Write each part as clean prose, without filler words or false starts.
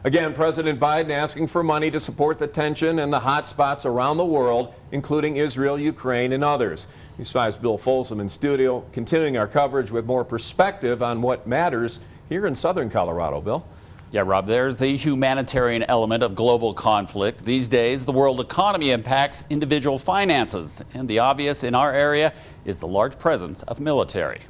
Again, President Biden asking for money to support the tension in the hot spots around the world, including Israel, Ukraine, and others. News 5's Bill Folsom in studio, continuing our coverage with more perspective on what matters here in southern Colorado. Bill? Yeah, Rob, there's the humanitarian element of global conflict. These days, the world economy impacts individual finances, and the obvious in our area is the large presence of military.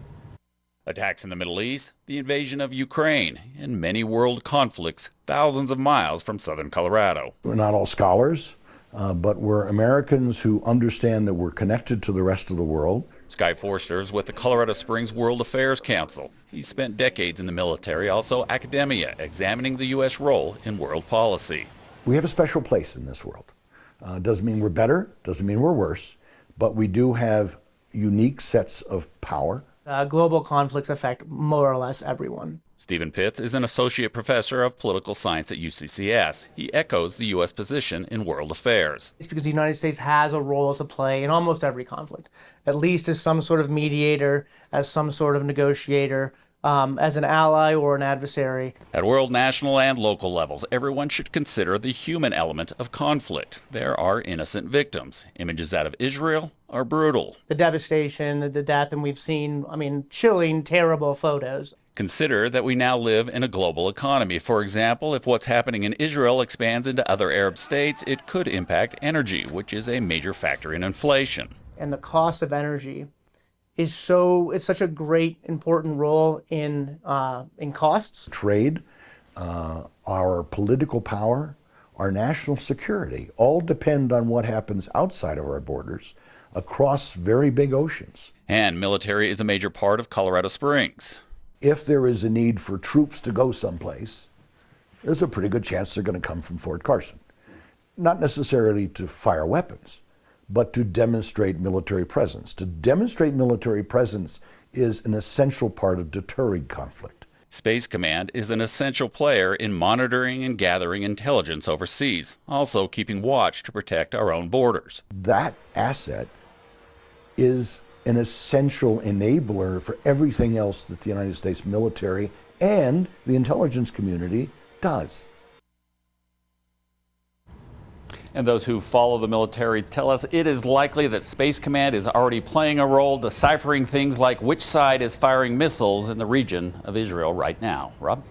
Attacks in the Middle East, the invasion of Ukraine, and many world conflicts thousands of miles from southern Colorado. We're not all scholars, but we're Americans who understand that we're connected to the rest of the world. Sky Forster is with the Colorado Springs World Affairs Council. He's spent decades in the military, also academia, examining the U.S. role in world policy. We have a special place in this world. Doesn't mean we're better, doesn't mean we're worse, but we do have unique sets of power. Global conflicts affect more or less everyone. Stephen Pitts is an associate professor of political science at UCCS. He echoes the U.S. position in world affairs. It's because the United States has a role to play in almost every conflict, at least as some sort of mediator, as some sort of negotiator, as an ally or an adversary. At world, national, and local levels, everyone should consider the human element of conflict. There are innocent victims. Images out of Israel are brutal. The devastation, the death, and we've seen, chilling, terrible photos. Consider that we now live in a global economy. For example, if what's happening in Israel expands into other Arab states, it could impact energy, which is a major factor in inflation. And the cost of energy it's such a great, important role in costs. Trade, our political power, our national security all depend on what happens outside of our borders across very big oceans. And military is a major part of Colorado Springs. If there is a need for troops to go someplace, there's a pretty good chance they're going to come from Fort Carson. Not necessarily to fire weapons, but to demonstrate military presence. To demonstrate military presence is an essential part of deterring conflict. Space Command is an essential player in monitoring and gathering intelligence overseas, also keeping watch to protect our own borders. That asset is an essential enabler for everything else that the United States military and the intelligence community does. And those who follow the military tell us it is likely that Space Command is already playing a role deciphering things like which side is firing missiles in the region of Israel right now. Rob?